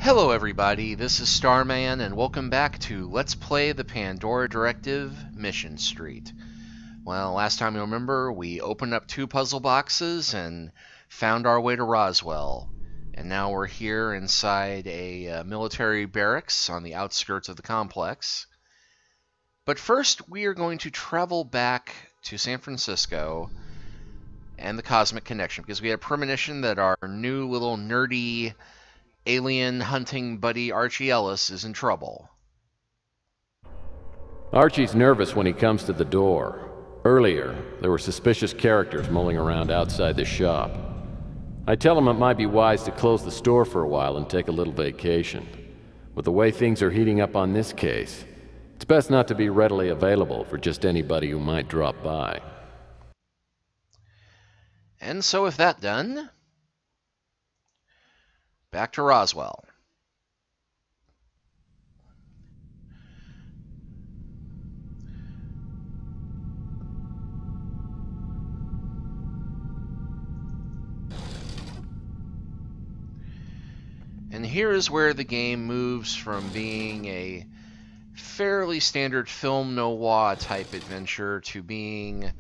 Hello everybody, this is Starman, and welcome back to Let's Play the Pandora Directive Mission Street. Well, last time you remember, we opened up 2 puzzle boxes and found our way to Roswell. And now we're here inside a military barracks on the outskirts of the complex. But first, we are going to travel back to San Francisco and the Cosmic Connection, because we had a premonition that our new little nerdy alien hunting buddy Archie Ellis is in trouble. Archie's nervous when he comes to the door. Earlier, there were suspicious characters mulling around outside the shop. I tell him it might be wise to close the store for a while and take a little vacation. With the way things are heating up on this case, it's best not to be readily available for just anybody who might drop by. And so with that done, back to Roswell. And here is where the game moves from being a fairly standard film noir type adventure to being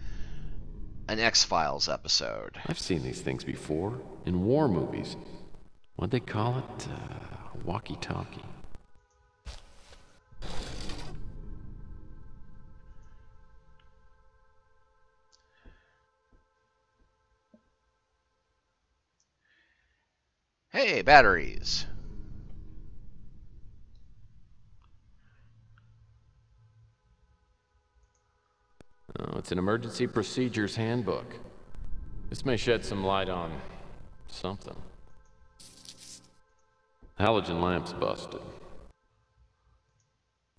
an X-Files episode. I've seen these things before, in war movies. What'd they call it? Walkie-talkie. Hey, batteries. Oh, it's an emergency procedures handbook. This may shed some light on something. Halogen lamp's busted.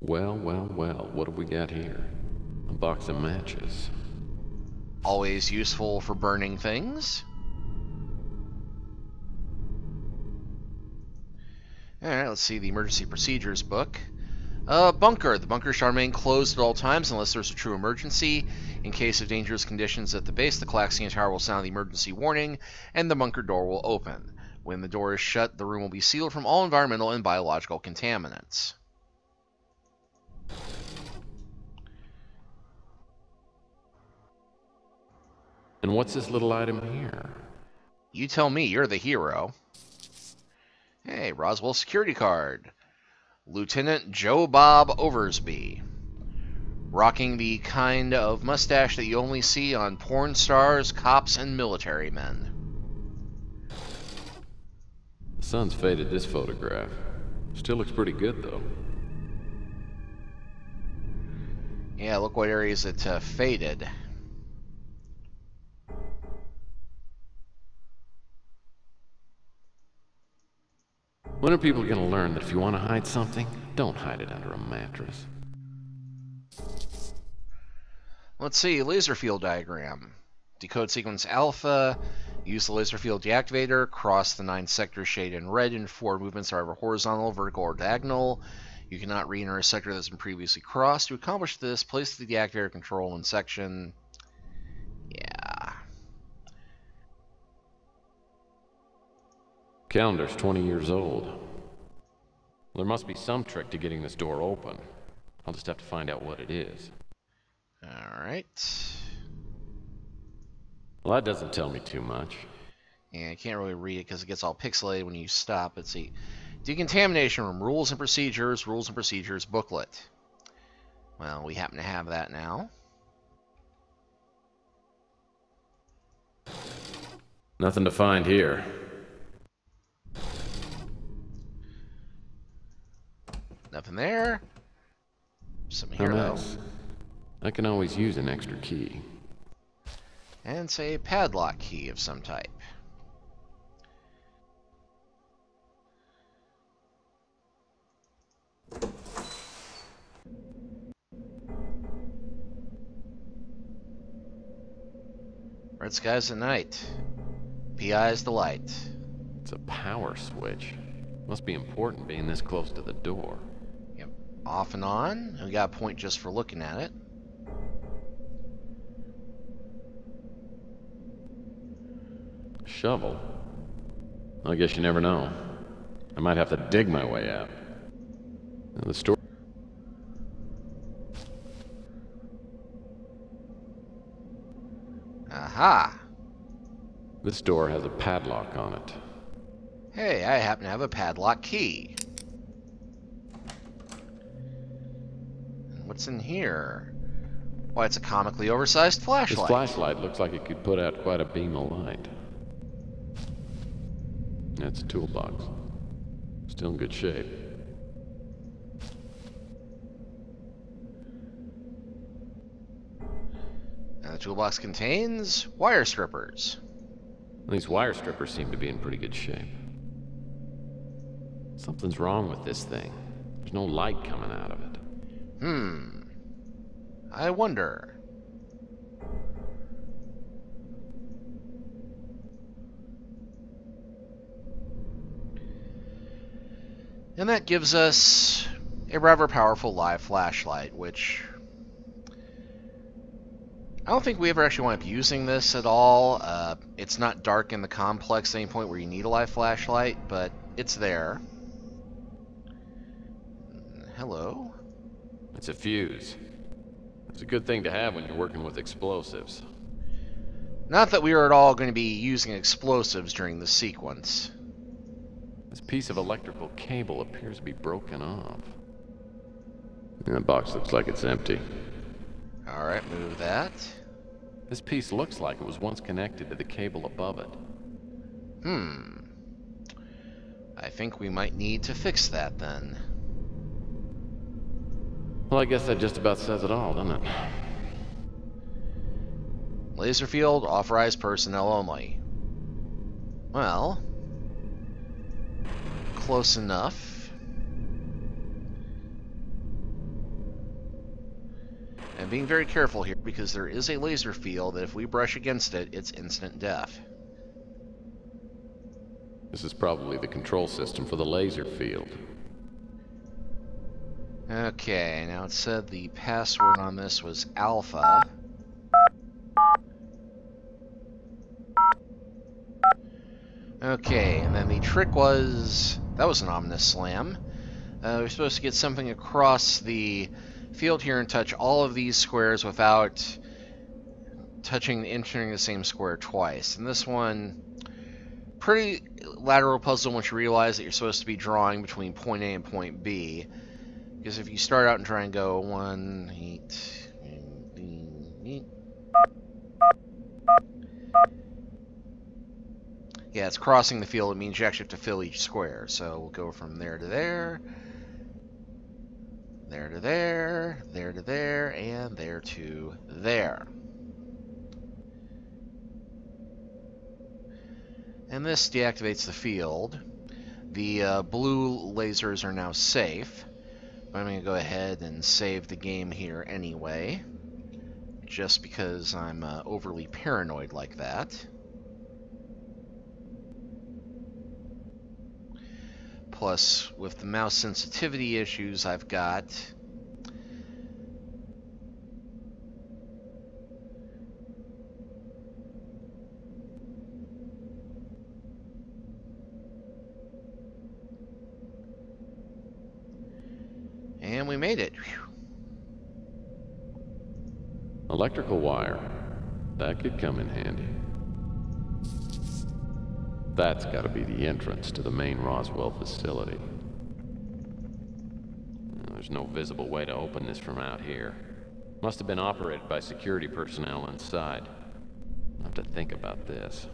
Well, what have we got here? A box of matches. Always useful for burning things. Alright, let's see the emergency procedures book. Bunker. The bunker shall remain closed at all times unless there's a true emergency. In case of dangerous conditions at the base, the Klaxon tower will sound the emergency warning, and the bunker door will open. When the door is shut, the room will be sealed from all environmental and biological contaminants. And what's this little item here? You tell me, you're the hero. Hey, Roswell security card. Lieutenant Joe Bob Oversby. Rocking the kind of mustache that you only see on porn stars, cops, and military men. The sun's faded this photograph. Still looks pretty good, though. Yeah, look what areas it faded. When are people gonna learn that if you want to hide something, don't hide it under a mattress? Let's see, laser field diagram. Decode sequence alpha. Use the laser field deactivator. Cross the 9 sectors shaded in red, and 4 movements are either horizontal, vertical, or diagonal. You cannot re-enter a sector that's been previously crossed. To accomplish this, place the deactivator control in section. Yeah. Calendar's 20 years old. There must be some trick to getting this door open. I'll just have to find out what it is. Alright. Well, that doesn't tell me too much. Yeah, I can't really read it because it gets all pixelated when you stop. Let's see. Decontamination room, rules and procedures booklet. Well, we happen to have that now. Nothing to find here. Nothing there. Something here, though. I can always use an extra key. And say a padlock key of some type. Red skies at night. PI is the light. It's a power switch. Must be important being this close to the door. Yep. Off and on. We got a point just for looking at it. Shovel? I guess you never know. I might have to dig my way out. Now, the store... Aha! This door has a padlock on it. Hey, I happen to have a padlock key. And what's in here? Why, it's a comically oversized flashlight. This flashlight looks like it could put out quite a beam of light. That's a toolbox. Still in good shape. And the toolbox contains wire strippers. These wire strippers seem to be in pretty good shape. Something's wrong with this thing. There's no light coming out of it. I wonder. And that gives us a rather powerful live flashlight, which I don't think we ever actually wind up using this at all. It's not dark in the complex at any point where you need a live flashlight, but it's there. Hello? It's a fuse. It's a good thing to have when you're working with explosives. Not that we are at all going to be using explosives during the sequence. This piece of electrical cable appears to be broken off. That box looks like it's empty. Alright, move that. This piece looks like it was once connected to the cable above it. I think we might need to fix that then. Well, I guess that just about says it all, doesn't it? Laser field, authorized personnel only. Well, close enough. And being very careful here because there is a laser field that if we brush against it, it's instant death. This is probably the control system for the laser field. Okay, now it said the password on this was alpha. Okay, and then the trick was... That was an ominous slam. We're supposed to get something across the field here and touch all of these squares without entering the same square twice. And this one, pretty lateral puzzle once you realize that you're supposed to be drawing between point A and point B. Because if you start out and try and go 1, 8, 8, yeah, it's crossing the field. It means you actually have to fill each square. So we'll go from there to there, there to there, there to there, and there to there. And this deactivates the field. The blue lasers are now safe. I'm going to go ahead and save the game here anyway, just because I'm overly paranoid like that. Plus, with the mouse sensitivity issues I've got, and we made it. Whew. Electrical wire. That could come in handy. That's got to be the entrance to the main Roswell facility. There's no visible way to open this from out here. Must have been operated by security personnel inside. I'll have to think about this.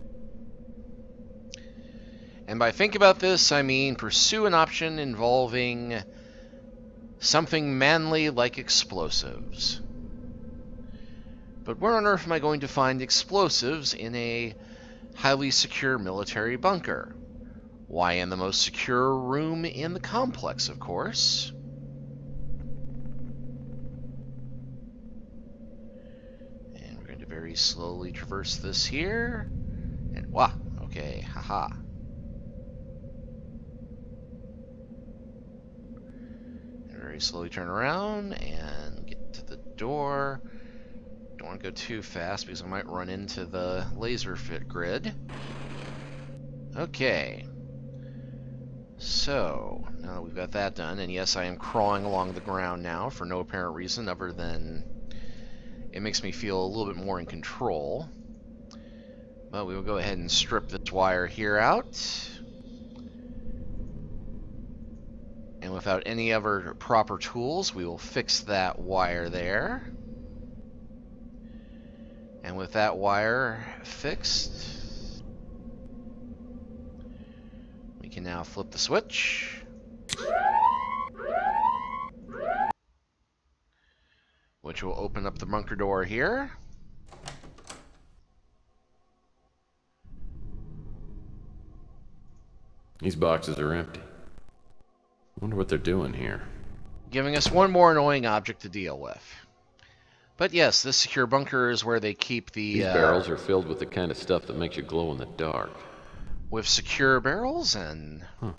And by think about this, I mean pursue an option involving something manly like explosives. But where on earth am I going to find explosives in a highly secure military bunker? Why, in the most secure room in the complex, of course. And we're going to very slowly traverse this here. And wow, okay, haha. And very slowly turn around and get to the door. Don't want to go too fast because I might run into the laser fit grid. Okay. So, now that we've got that done, and yes, I am crawling along the ground now for no apparent reason other than it makes me feel a little bit more in control. But we will go ahead and strip this wire here out. And without any other proper tools, we will fix that wire there. And with that wire fixed, we can now flip the switch. Which will open up the bunker door here. These boxes are empty. Wonder what they're doing here. Giving us one more annoying object to deal with. But yes, this secure bunker is where they keep the... These barrels are filled with the kind of stuff that makes you glow in the dark. With secure barrels and... Huh.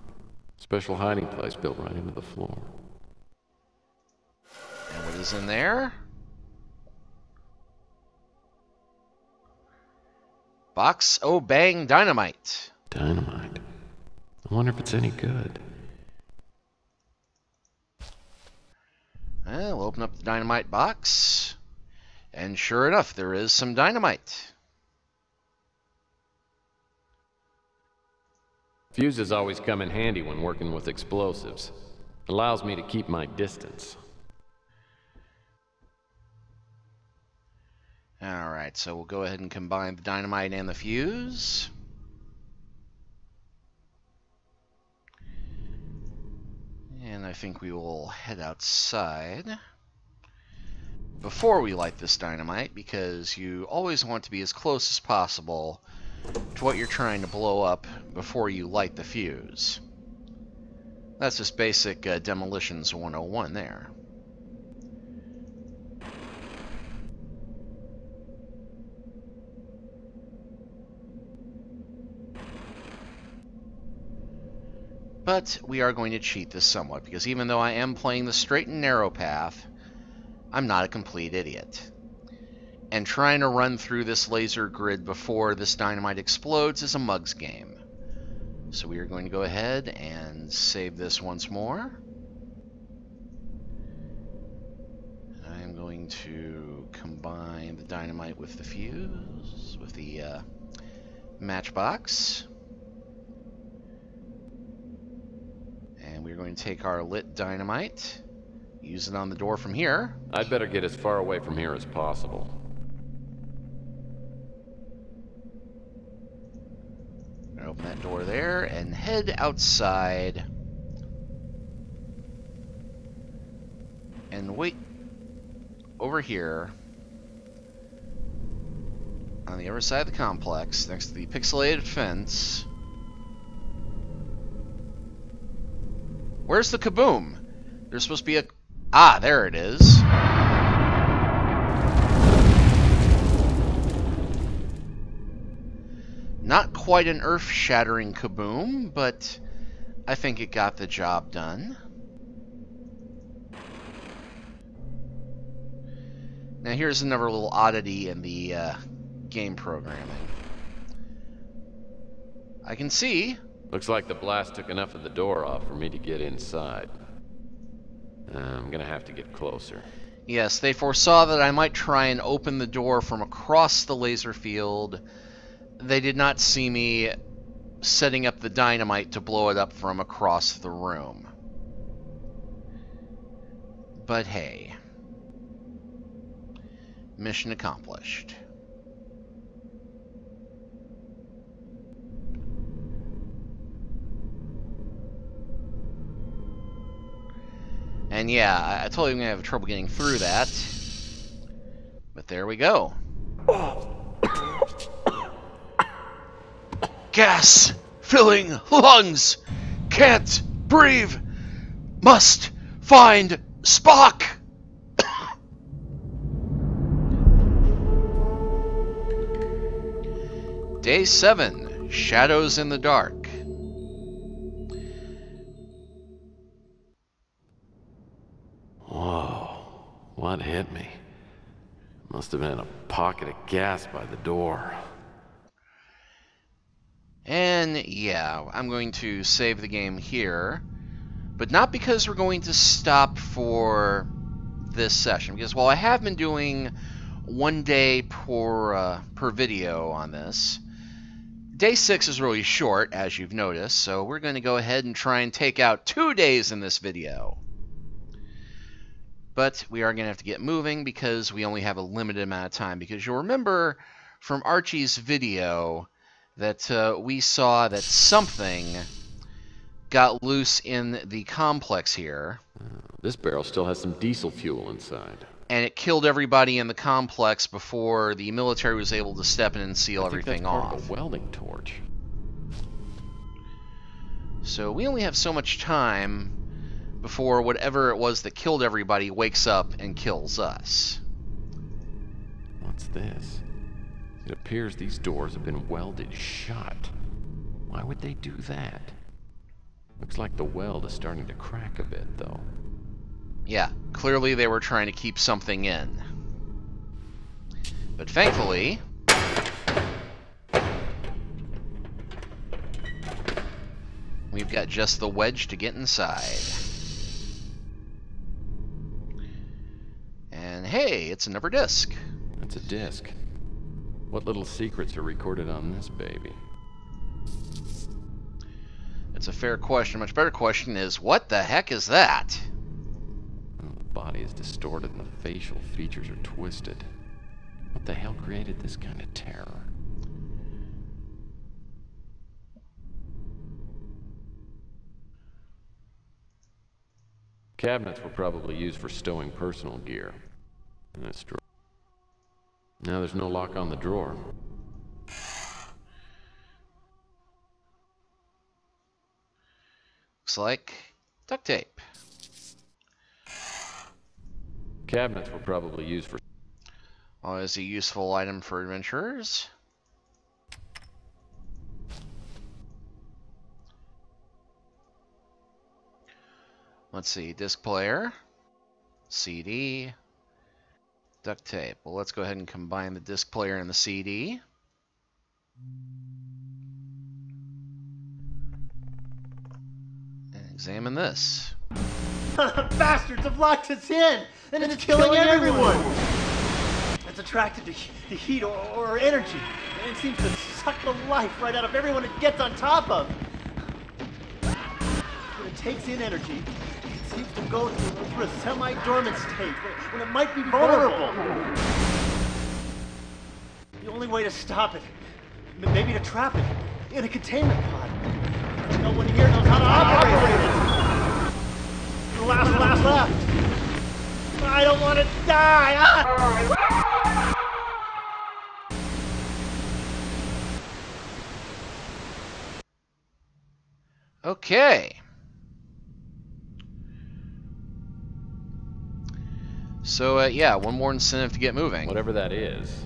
Special hiding place built right into the floor. And what is in there? Box O Bang Dynamite. Dynamite. I wonder if it's any good. Well, we'll open up the dynamite box. And sure enough, there is some dynamite. Fuses always come in handy when working with explosives. Allows me to keep my distance. Alright, so we'll go ahead and combine the dynamite and the fuse. And I think we will head outside before we light this dynamite, because you always want to be as close as possible to what you're trying to blow up before you light the fuse. That's just basic demolitions 101 there. But we are going to cheat this somewhat, because even though I am playing the straight and narrow path, I'm not a complete idiot. And trying to run through this laser grid before this dynamite explodes is a mug's game. So we are going to go ahead and save this once more. I am going to combine the dynamite with the fuse, with the matchbox. And we're going to take our lit dynamite, use it on the door from here. I'd better get as far away from here as possible. Open that door there and head outside. And wait over here on the other side of the complex, next to the pixelated fence. Where's the kaboom? There's supposed to be a... Ah, there it is. Not quite an earth-shattering kaboom, but I think it got the job done. Now here's another little oddity in the game programming. I can see... Looks like the blast took enough of the door off for me to get inside. I'm gonna have to get closer. Yes, they foresaw that I might try and open the door from across the laser field. They did not see me setting up the dynamite to blow it up from across the room. But hey. Mission accomplished. And yeah, I told you I'm going to have trouble getting through that. But there we go. Gas filling lungs. Can't breathe. Must find Spock. Day 7. Shadows in the Dark. Whoa, what hit me? Must have been a pocket of gas by the door. And yeah, I'm going to save the game here, but not because we're going to stop for this session, because while I have been doing 1 day per video on this, day 6 is really short, as you've noticed, so we're going to go ahead and try and take out 2 days in this video. But we are going to have to get moving because we only have a limited amount of time, because you'll remember from Archie's video that we saw that something got loose in the complex here. This barrel still has some diesel fuel inside. And it killed everybody in the complex before the military was able to step in and seal everything that's off. Part of a welding torch. So we only have so much time before whatever it was that killed everybody wakes up and kills us. What's this? It appears these doors have been welded shut. Why would they do that? Looks like the weld is starting to crack a bit, though. Yeah, clearly they were trying to keep something in. But thankfully, we've got just the wedge to get inside. And hey, it's another disc. That's a disc. What little secrets are recorded on this baby? It's a fair question. A much better question is, what the heck is that? Well, the body is distorted and the facial features are twisted. What the hell created this kind of terror? Cabinets were probably used for stowing personal gear. That's true. Now there's no lock on the drawer. Looks like duct tape. Cabinets were probably used for... Always a useful item for adventurers. Let's see, disc player, CD, duct tape. Well, let's go ahead and combine the disc player and the CD. And examine this. Bastards have locked us in, and it's killing everyone. It's attracted to heat or energy, and it seems to suck the life right out of everyone it gets on top of. When it takes in energy, it seems to go through a semi-dormant state when it might be vulnerable. The only way to stop it, maybe to trap it in a containment pod. No one here knows how to operate it. The last left. I don't want to die. Okay. So, yeah, one more incentive to get moving. Whatever that is,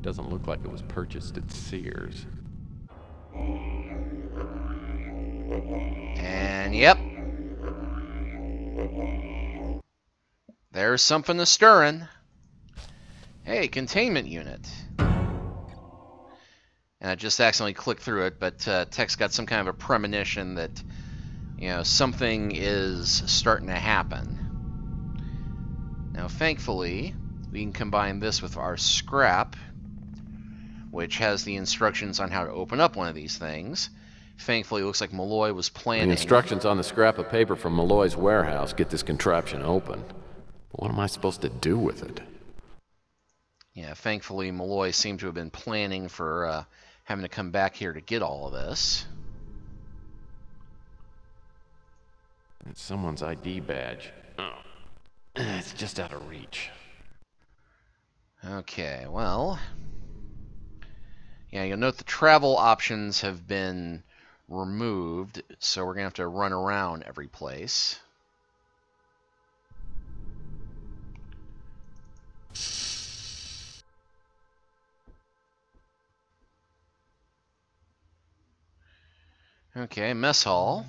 doesn't look like it was purchased at Sears. And, yep. There's something a stirring. Hey, containment unit. And I just accidentally clicked through it, but Tech's got some kind of a premonition that, you know, something is starting to happen. Now, thankfully, we can combine this with our scrap, which has the instructions on how to open up one of these things. Thankfully, it looks like Malloy was planning... The instructions on the scrap of paper from Malloy's warehouse get this contraption open. But what am I supposed to do with it? Yeah, thankfully, Malloy seemed to have been planning for having to come back here to get all of this. It's someone's ID badge. Oh, it's just out of reach. Okay, well... Yeah, you'll note the travel options have been removed, so we're going to have to run around every place. Okay, mess hall.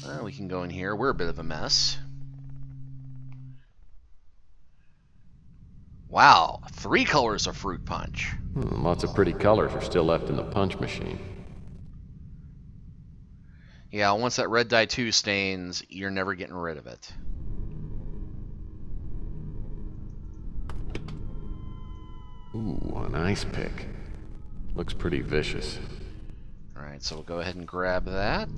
Well, we can go in here. We're a bit of a mess. Wow, 3 colors of fruit punch. Lots of pretty colors are still left in the punch machine. Yeah, once that red dye 2 stains, you're never getting rid of it. Ooh, an ice pick. Looks pretty vicious. Alright, so we'll go ahead and grab that.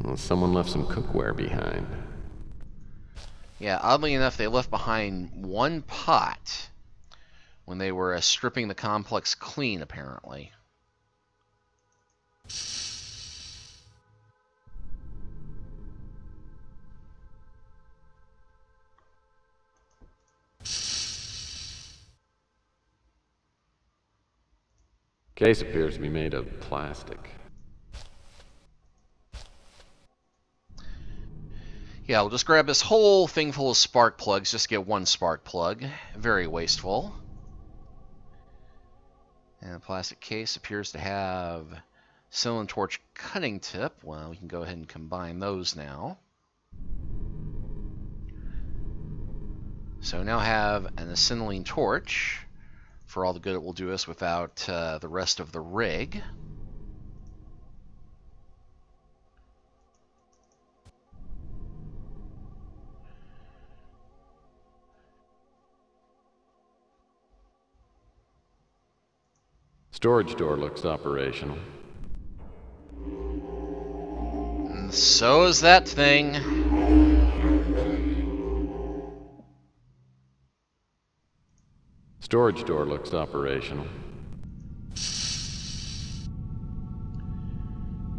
Well, someone left some cookware behind. Yeah, oddly enough, they left behind one pot when they were stripping the complex clean, apparently. Case appears to be made of plastic. Yeah, we'll just grab this whole thing full of spark plugs, just get one spark plug. Very wasteful. And the plastic case appears to have cylinder torch cutting tip. Well, we can go ahead and combine those now. So now have an acetylene torch for all the good it will do us without the rest of the rig. Storage door looks operational. And so is that thing. Storage door looks operational.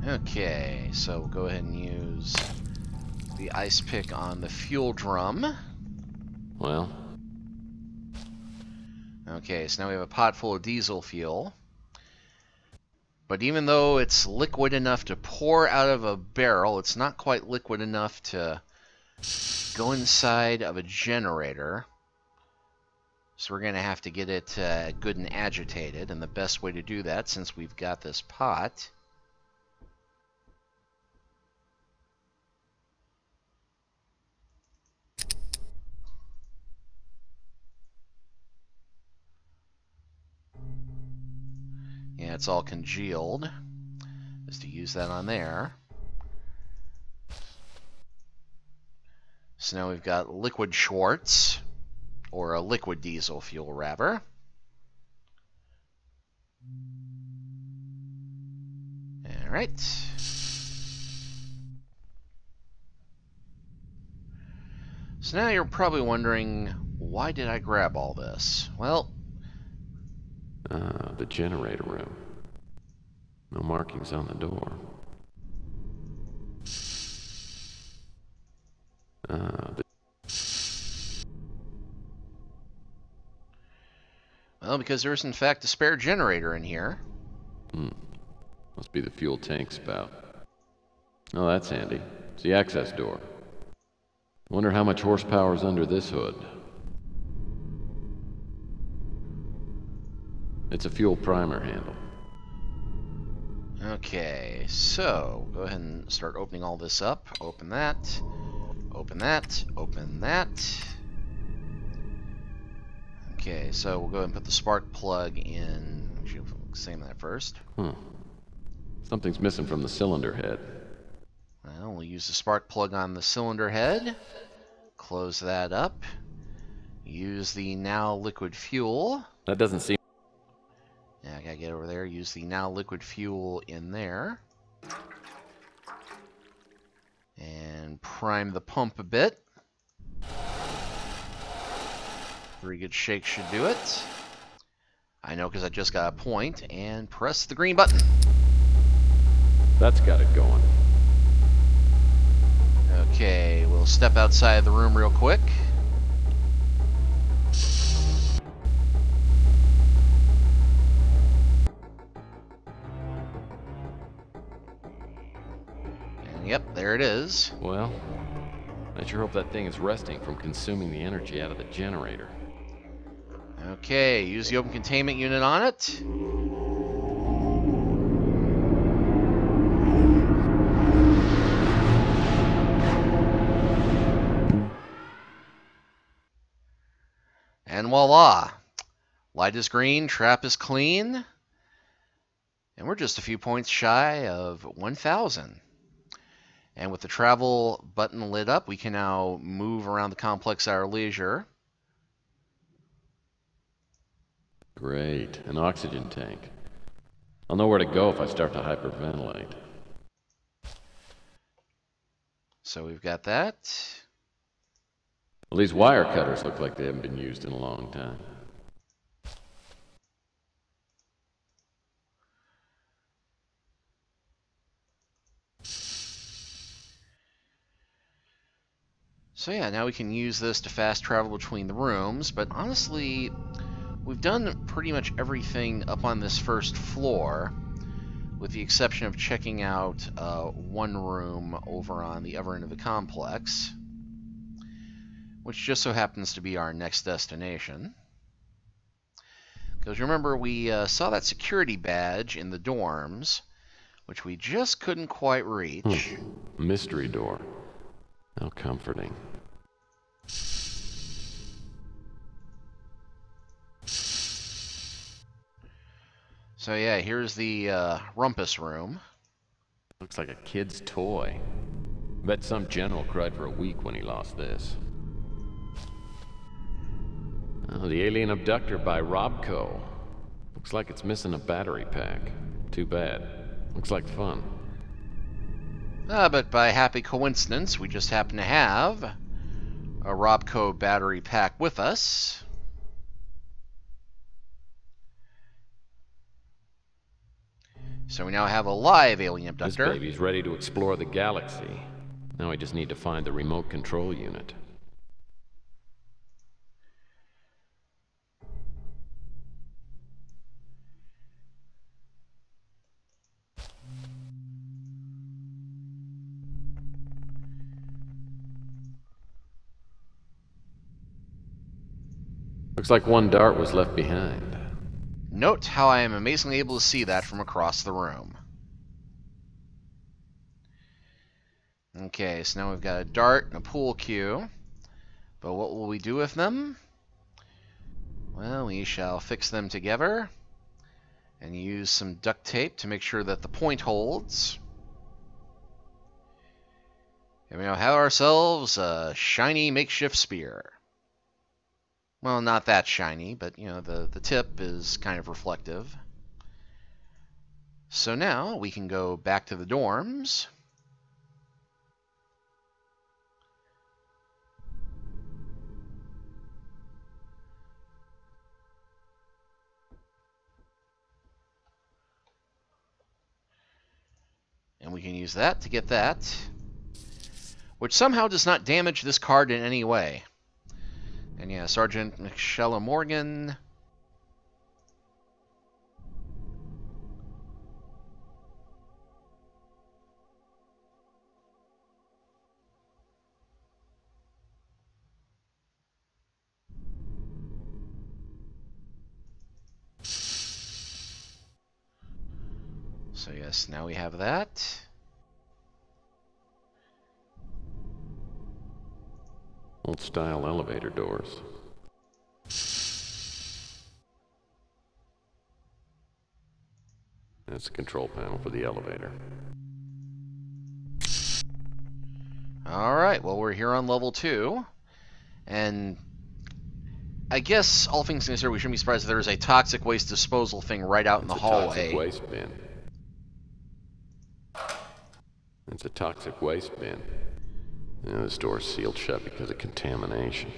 Okay, so we'll go ahead and use the ice pick on the fuel drum. Well, Okay, so now we have a pot full of diesel fuel. But even though it's liquid enough to pour out of a barrel, it's not quite liquid enough to go inside of a generator. So we're going to have to get it good and agitated. And the best way to do that, since we've got this pot, yeah, it's all congealed, is to use that on there. So now we've got liquid Schwartz, or a liquid diesel fuel, rather. Alright. So now you're probably wondering, why did I grab all this? Well, the generator room. No markings on the door. well, because there's in fact a spare generator in here. Must be the fuel tank spout. Oh, that's handy. It's the access door. Wonder how much horsepower is under this hood. It's a fuel primer handle. Okay, so go ahead and start opening all this up. Open that. Open that. Open that. Okay, so we'll go ahead and put the spark plug in. Actually, we'll examine that first. Something's missing from the cylinder head. Well, we'll use the spark plug on the cylinder head. Close that up. Use the now liquid fuel. That doesn't seem... Yeah, I gotta get over there. Use the now liquid fuel in there. And prime the pump a bit. 3 good shakes should do it. I know because I just got a point. And press the green button. That's got it going. Okay, we'll step outside the room real quick. And yep, there it is. Well, I sure hope that thing is resting from consuming the energy out of the generator. Okay, use the open containment unit on it. And voila! Light is green, trap is clean. And we're just a few points shy of 1,000. And with the travel button lit up, we can now move around the complex at our leisure. Great, an oxygen tank. I'll know where to go if I start to hyperventilate. So we've got that. Well, these wire cutters look like they haven't been used in a long time. So yeah, now we can use this to fast travel between the rooms, but honestly, we've done pretty much everything up on this first floor, with the exception of checking out one room over on the other end of the complex, which just so happens to be our next destination. Because remember, we saw that security badge in the dorms, which we just couldn't quite reach. Mystery door. How comforting. So yeah, here's the rumpus room. Looks like a kid's toy. Bet some general cried for a week when he lost this. Oh, the alien abductor by Robco. Looks like it's missing a battery pack. Too bad. Looks like fun. But by happy coincidence, we just happen to have a Robco battery pack with us. So we now have a live alien abductor. This baby's ready to explore the galaxy. Now we just need to find the remote control unit. Looks like one dart was left behind. Note how I am amazingly able to see that from across the room. Okay, so now we've got a dart and a pool cue. But what will we do with them? Well, we shall fix them together and use some duct tape to make sure that the point holds. And we now have ourselves a shiny makeshift spear. Well, not that shiny, but, you know, the tip is kind of reflective. So now we can go back to the dorms. And we can use that to get that, which somehow does not damage this card in any way. And yeah, Sergeant Michelle Morgan. So yes, now we have that. Old-style elevator doors. That's the control panel for the elevator. Alright, well, we're here on level 2. And I guess, all things considered, we shouldn't be surprised if there's a toxic waste disposal thing right out in the hallway. Toxic waste bin. It's a toxic waste bin. You know, this door's sealed shut because of contamination.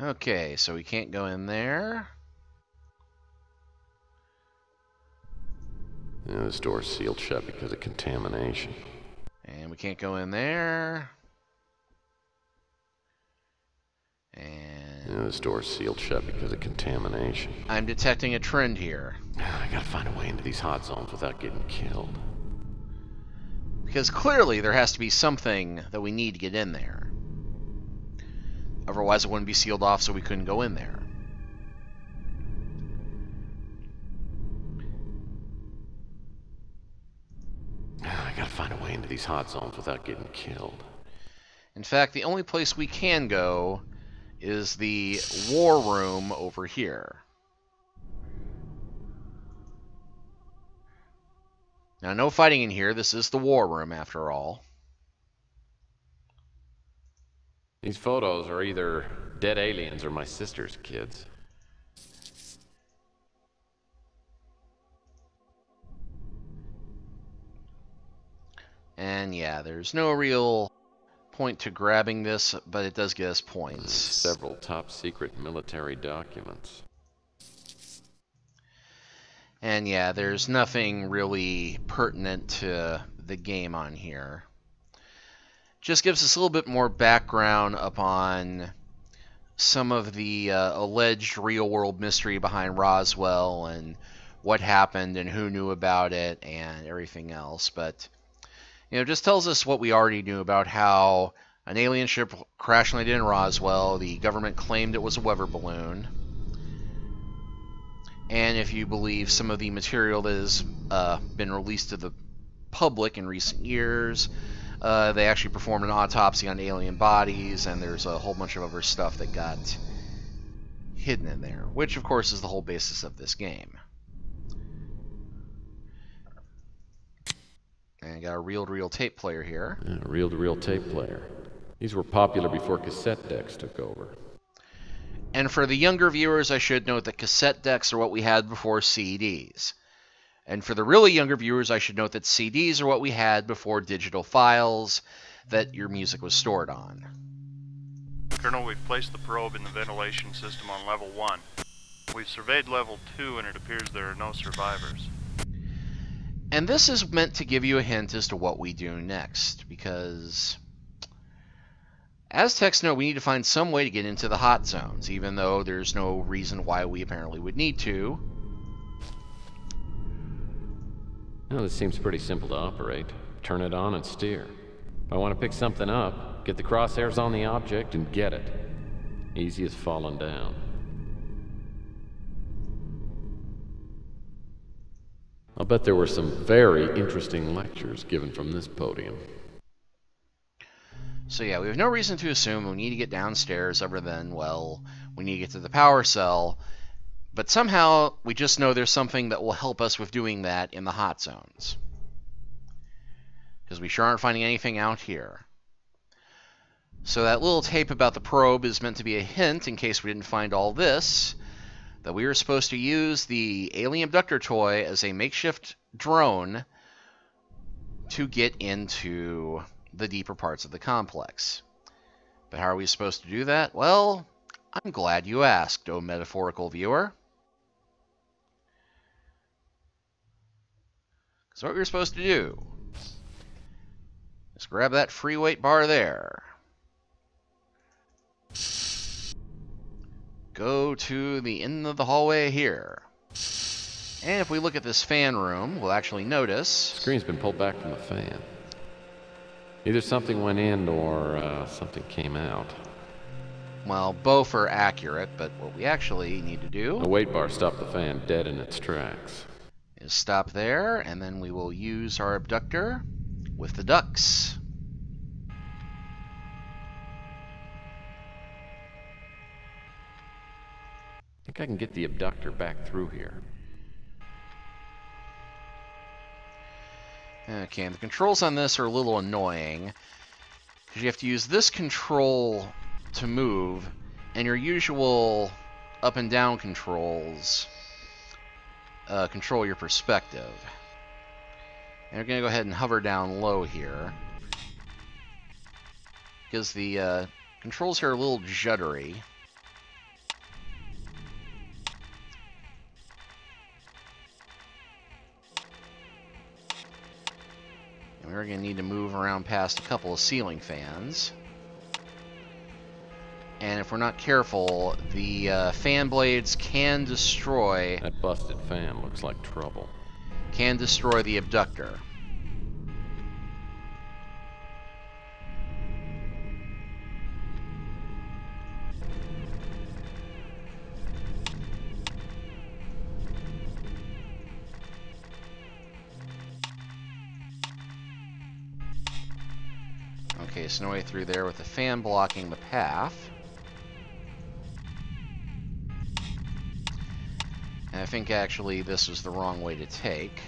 Okay, so we can't go in there. You know, this door's sealed shut because of contamination. And we can't go in there. And You know, this door's sealed shut because of contamination. I'm detecting a trend here. I gotta find a way into these hot zones without getting killed. Because clearly there has to be something that we need to get in there. Otherwise it wouldn't be sealed off, so we couldn't go in there. I gotta find a way into these hot zones without getting killed. In fact, the only place we can go is the war room over here. Now, no fighting in here. This is the war room, after all. These photos are either dead aliens or my sister's kids. And yeah, there's no real point to grabbing this, but it does get us points. Several top secret military documents. And yeah, there's nothing really pertinent to the game on here. Just gives us a little bit more background upon some of the alleged real-world mystery behind Roswell and what happened and who knew about it and everything else. But, you know, just tells us what we already knew about how an alien ship crash landed in Roswell. The government claimed it was a weather balloon. And if you believe some of the material that has been released to the public in recent years, they actually performed an autopsy on alien bodies, and there's a whole bunch of other stuff that got hidden in there, which of course is the whole basis of this game. And got a reel-to-reel tape player here. Yeah, a reel-to-reel tape player. These were popular before cassette decks took over. And for the younger viewers, I should note that cassette decks are what we had before CDs. And for the really younger viewers, I should note that CDs are what we had before digital files that your music was stored on. Colonel, we've placed the probe in the ventilation system on level 1. We've surveyed level 2 and it appears there are no survivors. And this is meant to give you a hint as to what we do next, because Aztecs know we need to find some way to get into the hot zones, even though there's no reason why we apparently would need to. Well, this seems pretty simple to operate. Turn it on and steer. If I want to pick something up, get the crosshairs on the object and get it. Easy as falling down. I'll bet there were some very interesting lectures given from this podium. So yeah, we have no reason to assume we need to get downstairs other than, well, we need to get to the power cell. But somehow, we just know there's something that will help us with doing that in the hot zones. Because we sure aren't finding anything out here. So that little tape about the probe is meant to be a hint, in case we didn't find all this, that we were supposed to use the alien abductor toy as a makeshift drone to get into the deeper parts of the complex. But how are we supposed to do that? Well, I'm glad you asked, oh metaphorical viewer. Because what we're supposed to do is grab that free weight bar there. Go to the end of the hallway here. And if we look at this fan room, we'll actually notice Screen's been pulled back from the fan. Either something went in or something came out. well, both are accurate, but what we actually need to do A weight bar stopped the fan dead in its tracks. is stop there, and then we will use our abductor with the ducks. I think I can get the abductor back through here. Okay, and the controls on this are a little annoying, because you have to use this control to move, and your usual up and down controls control your perspective. And we're going to go ahead and hover down low here, because the controls here are a little juddery. And we're going to need to move around past a couple of ceiling fans. And if we're not careful, the fan blades can destroy... That busted fan looks like trouble. Can destroy the abductor. Okay, so no way through there with the fan blocking the path. I think actually this was the wrong way to take.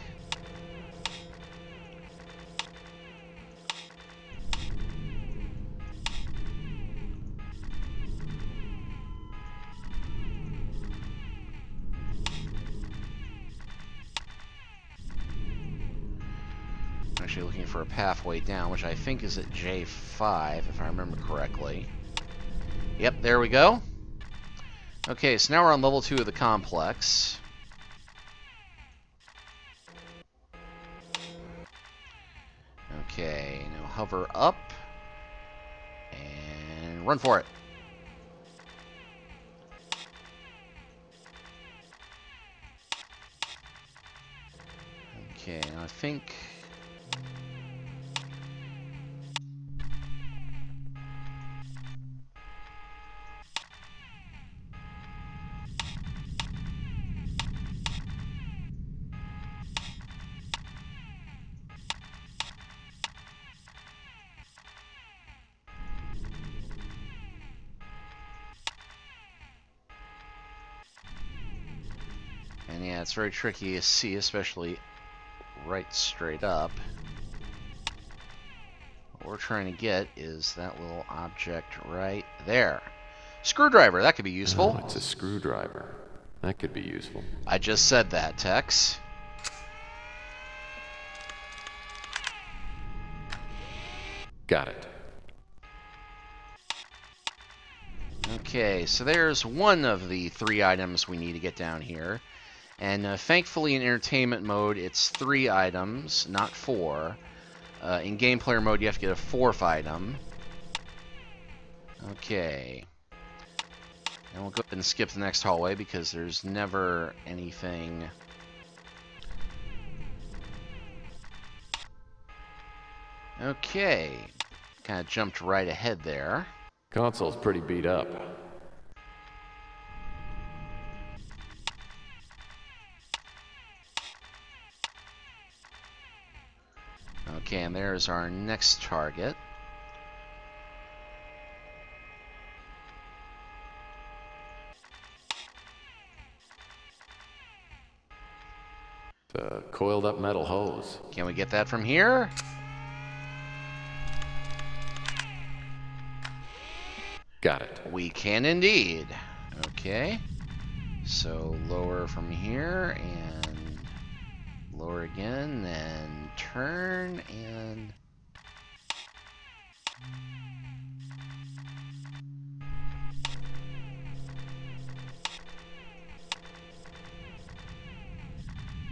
Actually looking for a pathway down, which I think is at J5, if I remember correctly. Yep, there we go. Okay, so now we're on level 2 of the complex. Okay, now hover up and run for it. Okay, now I think... And yeah, it's very tricky to see, especially right straight up. What we're trying to get is that little object right there. Screwdriver, that could be useful. Oh, it's a screwdriver. That could be useful. I just said that, Tex. Got it. Okay, so there's one of the 3 items we need to get down here. And thankfully in entertainment mode, it's 3 items, not 4. In game player mode, you have to get a 4th item. Okay. And we'll go ahead and skip the next hallway because there's never anything... Okay. Kind of jumped right ahead there. Console's pretty beat up. Okay, and there's our next target. The coiled up metal hose. Can we get that from here? Got it. We can indeed. Okay. So lower from here and lower again and turn and...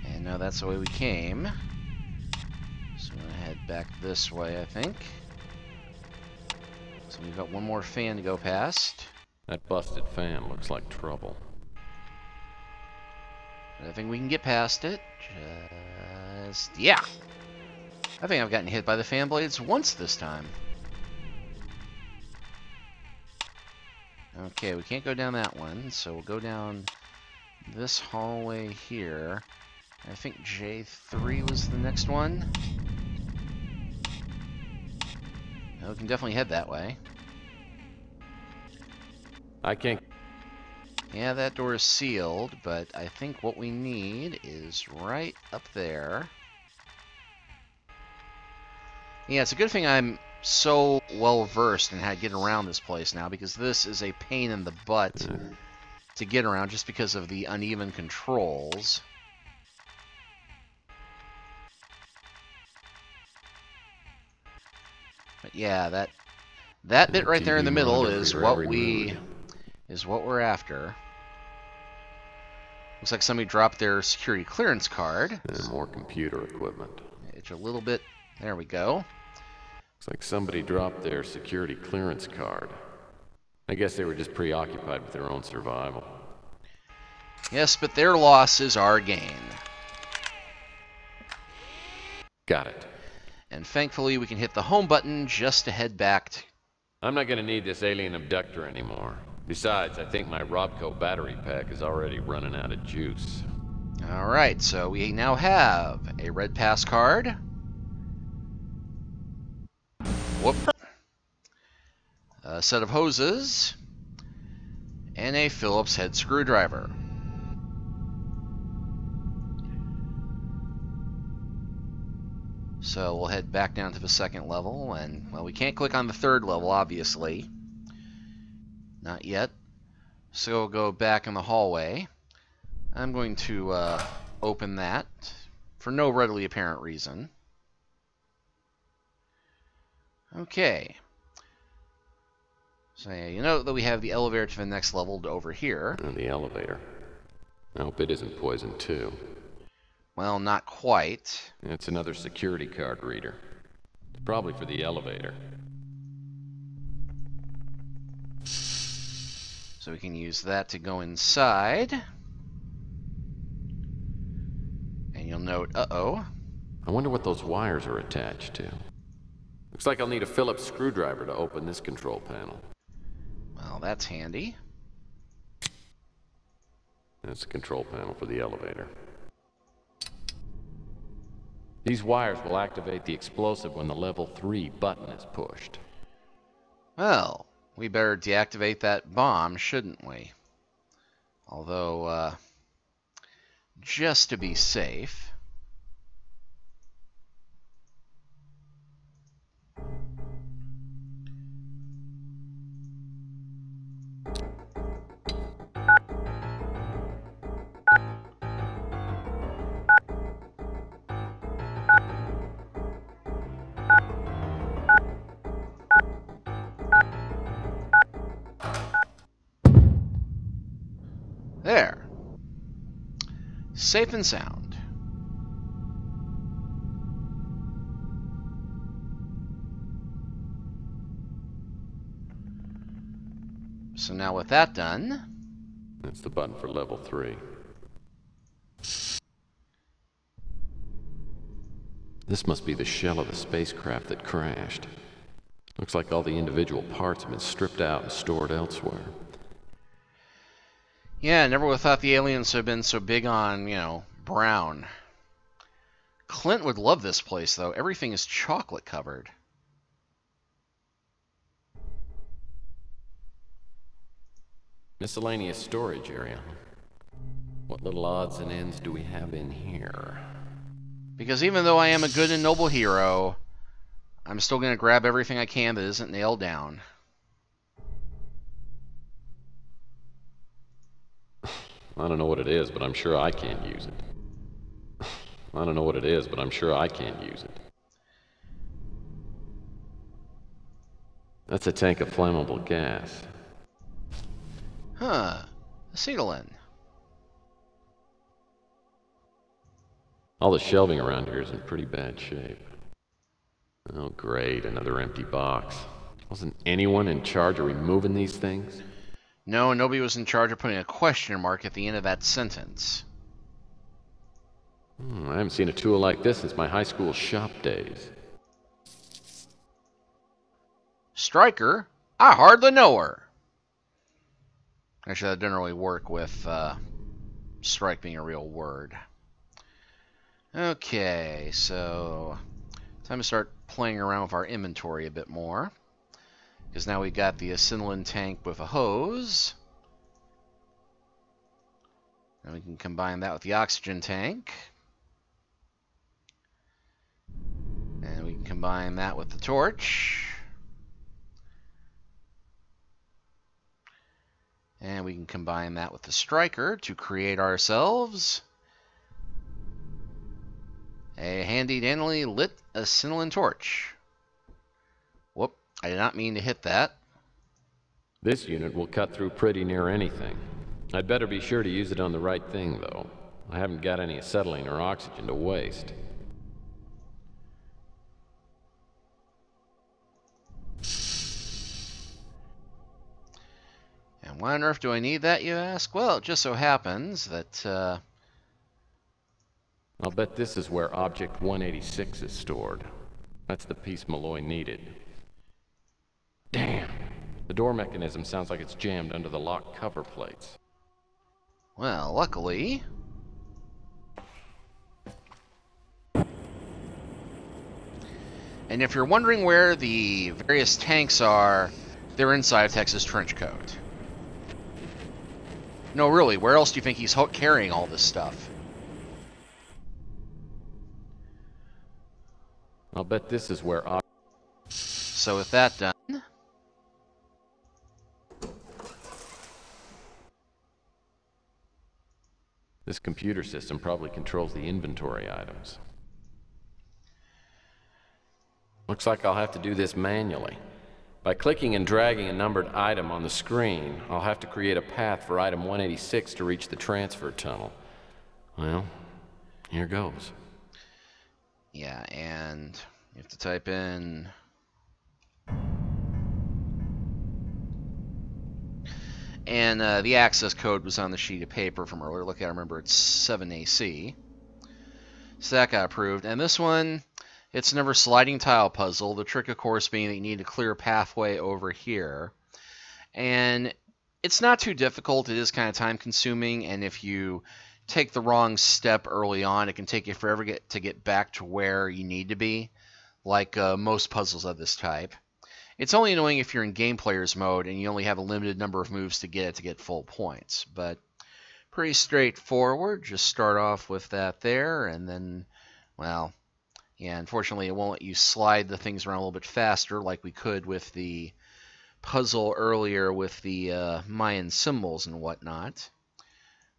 And now that's the way we came. So I'm gonna head back this way, I think. So we've got one more fan to go past. That busted fan looks like trouble. But I think we can get past it. Yeah! I think I've gotten hit by the fan blades once this time. Okay, we can't go down that one, so we'll go down this hallway here. I think J3 was the next one. No, we can definitely head that way. I can't... Yeah, that door is sealed, but I think what we need is right up there. Yeah, it's a good thing I'm so well versed in how to get around this place now, because this is a pain in the butt to get around just because of the uneven controls. But yeah, that bit right there in the middle is what we're after. Looks like somebody dropped their security clearance card. And more computer equipment. It's a little bit... There we go. Looks like somebody dropped their security clearance card. I guess they were just preoccupied with their own survival. Yes, but their loss is our gain. Got it. And thankfully we can hit the home button just to head back. I'm not gonna need this alien abductor anymore. Besides, I think my Robco battery pack is already running out of juice. Alright, so we now have a red pass card. Whoop. A set of hoses. And a Phillips head screwdriver. So we'll head back down to the second level, and, well, we can't click on the third level, obviously. Not yet. So we'll go back in the hallway. I'm going to open that for no readily apparent reason. Okay. So you note that we have the elevator to the next level over here. And the elevator. I hope it isn't poisoned too. Well, not quite. It's another security card reader. It's probably for the elevator. So we can use that to go inside. And you'll note, uh-oh. I wonder what those wires are attached to. Looks like I'll need a Phillips screwdriver to open this control panel. Well, that's handy. That's the control panel for the elevator. These wires will activate the explosive when the level 3 button is pushed. Well, we better deactivate that bomb, shouldn't we? Although, just to be safe. There. Safe and sound. So now with that done... That's the button for level 3. This must be the shell of the spacecraft that crashed. Looks like all the individual parts have been stripped out and stored elsewhere. Yeah, never would have thought the aliens have been so big on, you know, brown. Clint would love this place, though. Everything is chocolate covered. Miscellaneous storage area. What little odds and ends do we have in here? Because even though I am a good and noble hero, I'm still going to grab everything I can that isn't nailed down. I don't know what it is, but I'm sure I can't use it. I don't know what it is, but I'm sure I can't use it. That's a tank of flammable gas. Huh. Acetylene. All the shelving around here is in pretty bad shape. Oh great, another empty box. Wasn't anyone in charge of removing these things? No, nobody was in charge of putting a question mark at the end of that sentence. I haven't seen a tool like this since my high school shop days. Stryker? I hardly know her. Actually, that didn't really work with strike being a real word. Okay, so time to start playing around with our inventory a bit more. Because now we've got the acetylene tank with a hose. And we can combine that with the oxygen tank. And we can combine that with the torch. And we can combine that with the striker to create ourselves a handy-dandy lit acetylene torch. Whoop, I did not mean to hit that. This unit will cut through pretty near anything. I'd better be sure to use it on the right thing, though. I haven't got any acetylene or oxygen to waste. And why on earth do I need that, you ask? Well, it just so happens that, I'll bet this is where Object 186 is stored. That's the piece Malloy needed. Damn! The door mechanism sounds like it's jammed under the lock cover plates. well, luckily... And if you're wondering where the various tanks are, they're inside of Texas Trenchcoat. No, really, where else do you think he's carrying all this stuff? I'll bet this is where So with that done, this computer system probably controls the inventory items. Looks like I'll have to do this manually. By clicking and dragging a numbered item on the screen, I'll have to create a path for item 186 to reach the transfer tunnel. Well, here goes. yeah, and you have to type in... And the access code was on the sheet of paper from earlier. Look, I remember it's 7AC. So that got approved. And this one, it's another sliding tile puzzle. The trick, of course, being that you need to clear a pathway over here. And it's not too difficult. It is kind of time-consuming. And if you take the wrong step early on, it can take you forever to get back to where you need to be, like most puzzles of this type. It's only annoying if you're in game player's mode and you only have a limited number of moves to get full points. But pretty straightforward. Just start off with that there, and then, well, yeah, unfortunately it won't let you slide the things around a little bit faster like we could with the puzzle earlier with the Mayan symbols and whatnot.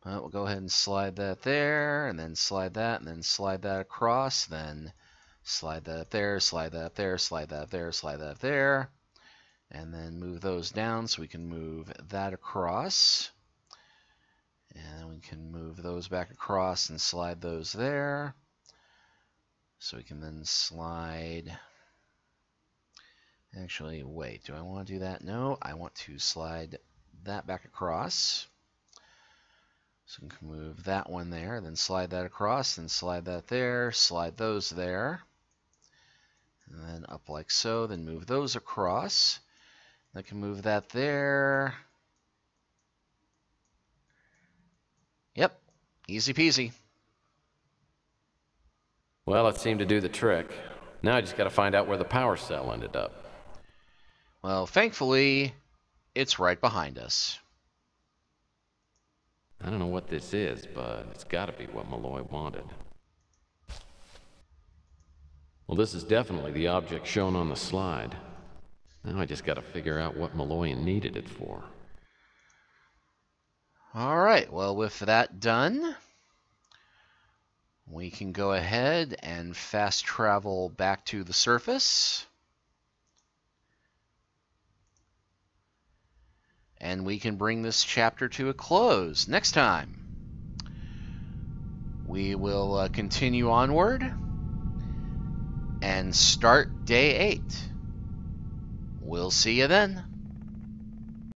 But we'll go ahead and slide that there, and then slide that, and then slide that across, then slide that up there, slide that up there, slide that up there, slide that up there. And then move those down so we can move that across. And we can move those back across and slide those there. So we can then slide... Actually, wait, do I want to do that? No, I want to slide that back across. So we can move that one there, then slide that across, then slide that there, slide those there. And then up like so, then move those across. I can move that there. Yep, easy peasy. Well, it seemed to do the trick. Now I just gotta find out where the power cell ended up. Well, thankfully, it's right behind us. I don't know what this is, but it's gotta be what Malloy wanted. Well, this is definitely the object shown on the slide. Now I just gotta figure out what Malloy needed it for. Alright, well, with that done, we can go ahead and fast travel back to the surface. And we can bring this chapter to a close. Next time, we will continue onward and start day 8. We'll see you then.